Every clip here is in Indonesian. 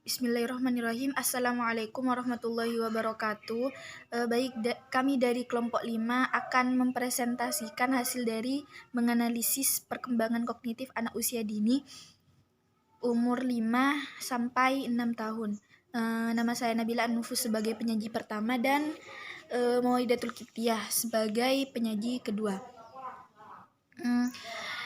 Bismillahirrahmanirrahim. Assalamualaikum warahmatullahi wabarakatuh. Kami dari kelompok 5 akan mempresentasikan hasil dari menganalisis perkembangan kognitif anak usia dini umur 5 sampai 6 tahun. Nama saya Nabila An-Nufus sebagai penyaji pertama dan Mauidatul Kiptiah sebagai penyaji kedua.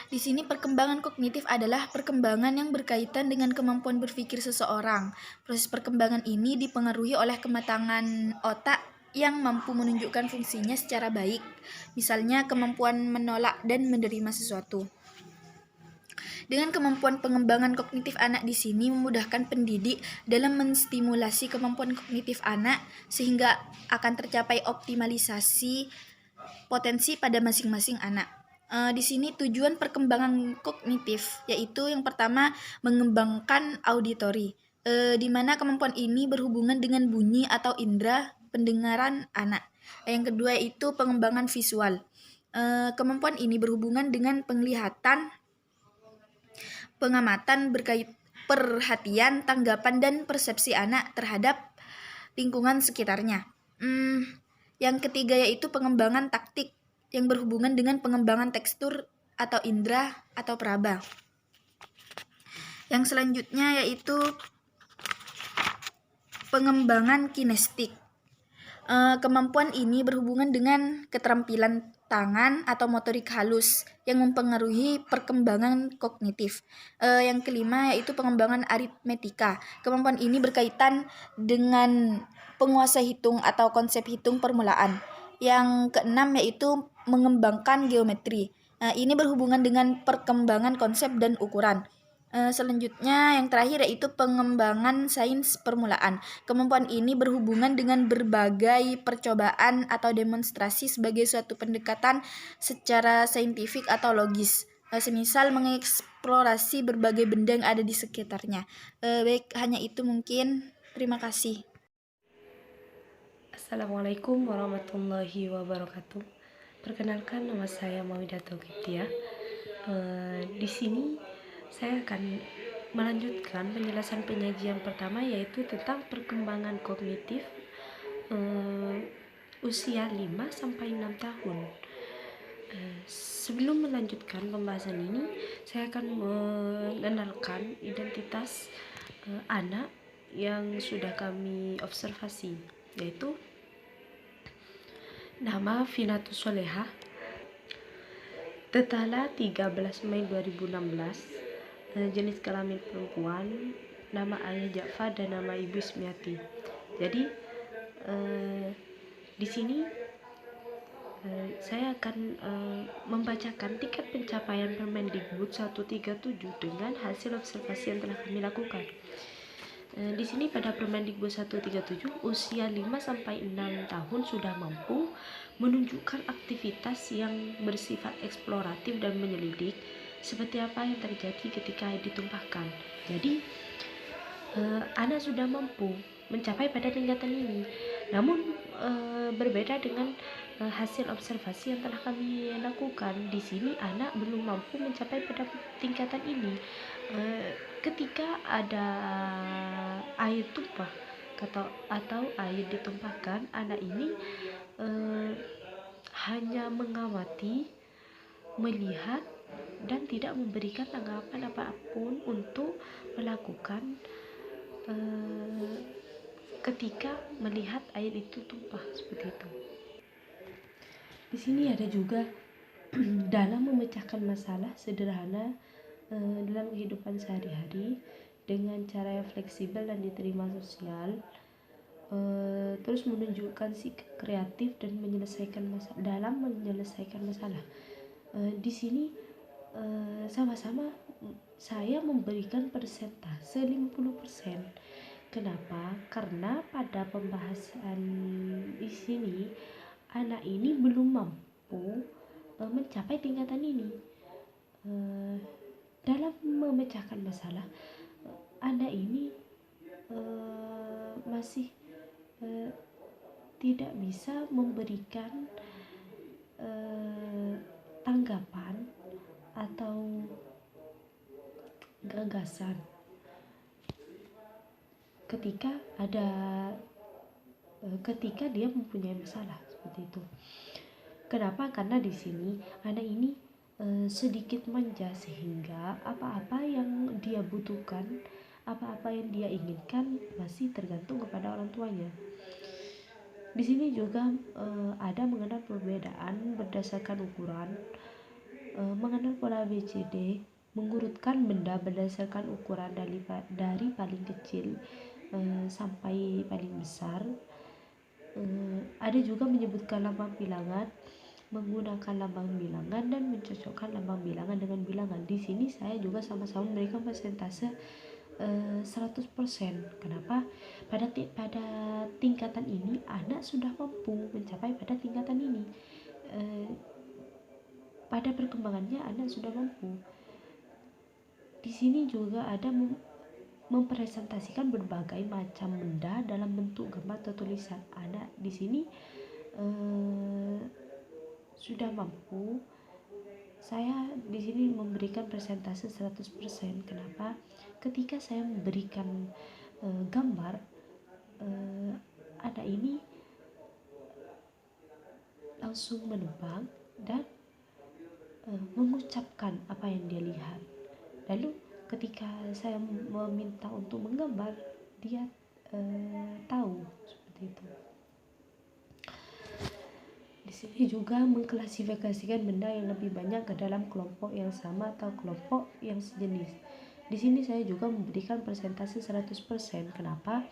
Di sini perkembangan kognitif adalah perkembangan yang berkaitan dengan kemampuan berpikir seseorang. Proses perkembangan ini dipengaruhi oleh kematangan otak yang mampu menunjukkan fungsinya secara baik, misalnya kemampuan menolak dan menerima sesuatu. Dengan kemampuan pengembangan kognitif anak di sini memudahkan pendidik dalam menstimulasi kemampuan kognitif anak sehingga akan tercapai optimalisasi potensi pada masing-masing anak. Di sini tujuan perkembangan kognitif yaitu yang pertama mengembangkan auditori, di mana kemampuan ini berhubungan dengan bunyi atau indera pendengaran anak. Yang kedua yaitu pengembangan visual. Kemampuan ini berhubungan dengan penglihatan, pengamatan perhatian, tanggapan dan persepsi anak terhadap lingkungan sekitarnya. Yang ketiga yaitu pengembangan taktik yang berhubungan dengan pengembangan tekstur atau indera atau peraba. Yang selanjutnya yaitu pengembangan kinestik. Kemampuan ini berhubungan dengan keterampilan tangan atau motorik halus yang mempengaruhi perkembangan kognitif. Yang kelima yaitu pengembangan aritmetika. Kemampuan ini berkaitan dengan penguasa hitung atau konsep hitung permulaan. Yang keenam yaitu mengembangkan geometri. Ini berhubungan dengan perkembangan konsep dan ukuran. Selanjutnya yang terakhir yaitu pengembangan sains permulaan. Kemampuan ini berhubungan dengan berbagai percobaan atau demonstrasi sebagai suatu pendekatan secara saintifik atau logis. Semisal mengeksplorasi berbagai benda yang ada di sekitarnya. Baik, hanya itu mungkin. Terima kasih. Assalamualaikum warahmatullahi wabarakatuh. Perkenalkan, nama saya Mauidatul Kiptiah. Di sini saya akan melanjutkan penjelasan penyajian pertama yaitu tentang perkembangan kognitif usia 5 sampai 6 tahun. Sebelum melanjutkan pembahasan ini, saya akan mengenalkan identitas anak yang sudah kami observasi, yaitu nama Finatus Soleha, Tetala 13 Mei 2016, jenis kelamin perempuan, nama ayah Ja'far dan nama ibu Ismiati. Jadi di sini saya akan membacakan tingkat pencapaian Permendikbud 137 dengan hasil observasi yang telah kami lakukan. Di sini pada Permendikbud 137 usia 5 sampai 6 tahun sudah mampu menunjukkan aktivitas yang bersifat eksploratif dan menyelidik seperti apa yang terjadi ketika air ditumpahkan. Jadi anak sudah mampu mencapai pada tingkatan ini. Namun berbeda dengan hasil observasi yang telah kami lakukan. Di sini anak belum mampu mencapai pada tingkatan ini. Ketika ada air tumpah atau air ditumpahkan, anak ini hanya mengamati, melihat, dan tidak memberikan tanggapan apapun untuk melakukan ketika melihat air itu tumpah seperti itu. Di sini ada juga dalam memecahkan masalah sederhana dalam kehidupan sehari-hari dengan cara yang fleksibel dan diterima sosial, terus menunjukkan sikap kreatif dan dalam menyelesaikan masalah. Di sini sama-sama saya memberikan persentase 50%. Kenapa? Karena pada pembahasan di sini anak ini belum mampu mencapai tingkatan ini. Dalam memecahkan masalah, anak ini masih tidak bisa memberikan tanggapan atau gagasan. ketika dia mempunyai masalah seperti itu. Kenapa? Karena di sini anak ini sedikit manja, sehingga apa-apa yang dia butuhkan, apa-apa yang dia inginkan masih tergantung kepada orang tuanya. Di sini juga ada mengenal perbedaan berdasarkan ukuran, mengenal pola ABCD, mengurutkan benda berdasarkan ukuran dari paling kecil sampai paling besar. Ada juga menyebutkan lambang bilangan, menggunakan lambang bilangan, dan mencocokkan lambang bilangan dengan bilangan. Di sini saya juga sama-sama memberikan persentase 100%. Kenapa? Pada tingkatan ini anak sudah mampu mencapai pada tingkatan ini. Pada perkembangannya anak sudah mampu. Di sini juga ada mempresentasikan berbagai macam benda dalam bentuk gambar atau tulisan. Anak di sini sudah mampu. Saya di sini memberikan persentase 100%. Kenapa? Ketika saya memberikan gambar, anak ini langsung menebak dan mengucapkan apa yang dia lihat. Lalu ketika saya meminta untuk menggambar, dia tahu seperti itu. Di sini juga mengklasifikasikan benda yang lebih banyak ke dalam kelompok yang sama atau kelompok yang sejenis. Di sini saya juga memberikan persentase 100%. Kenapa?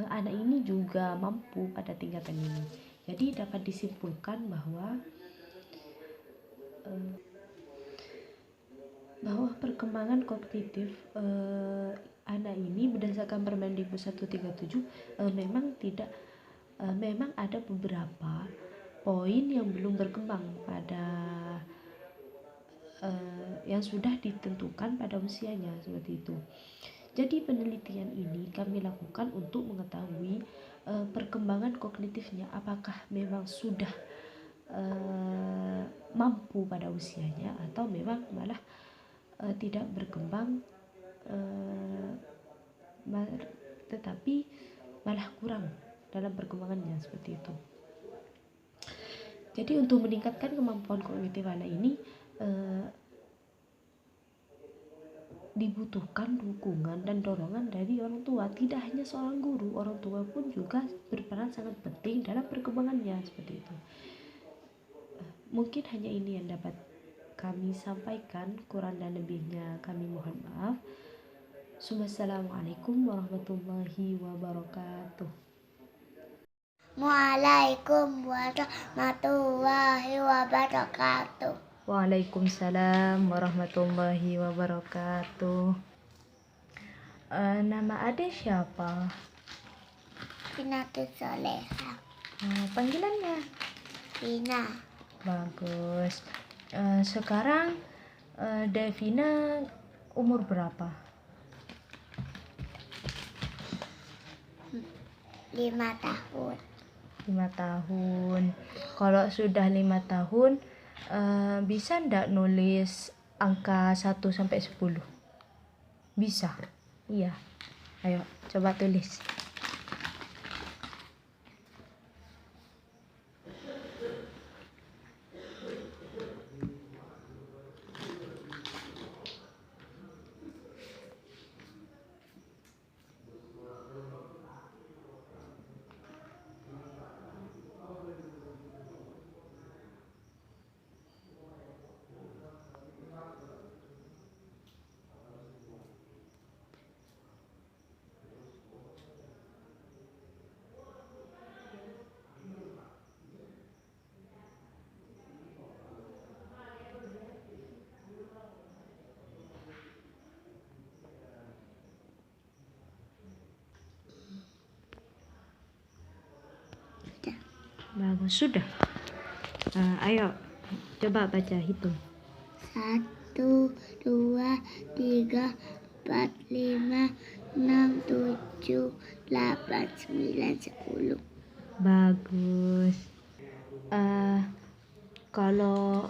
Anak ini juga mampu pada tingkatan ini. Jadi dapat disimpulkan bahwa perkembangan kognitif anak ini berdasarkan Permendikbud 137 memang ada beberapa poin yang belum berkembang pada yang sudah ditentukan pada usianya seperti itu. Jadi penelitian ini kami lakukan untuk mengetahui perkembangan kognitifnya, apakah memang sudah mampu pada usianya atau memang malah tidak berkembang, tetapi malah kurang dalam perkembangannya seperti itu. Jadi untuk meningkatkan kemampuan kognitif anak ini dibutuhkan dukungan dan dorongan dari orang tua. Tidak hanya seorang guru, orang tua pun juga berperan sangat penting dalam perkembangannya seperti itu. Mungkin hanya ini yang dapat kami sampaikan, kurang dan lebihnya kami mohon maaf. Wassalamualaikum warahmatullahi wabarakatuh. Waalaikumsalam warahmatullahi wabarakatuh. Waalaikumsalam warahmatullahi wabarakatuh. Nama adik siapa? Pinatul Soleha. Panggilannya? Pina. Bagus. Sekarang Devina umur berapa? 5 tahun. 5 tahun. Kalau sudah 5 tahun, bisa ndak nulis angka 1 sampai 10? Bisa? Iya. Ayo, coba tulis. Bagus, sudah. Ayo, coba baca hitung. 1, 2, 3, 4, 5, 6, 7, 8, 9, 10. Bagus. Kalau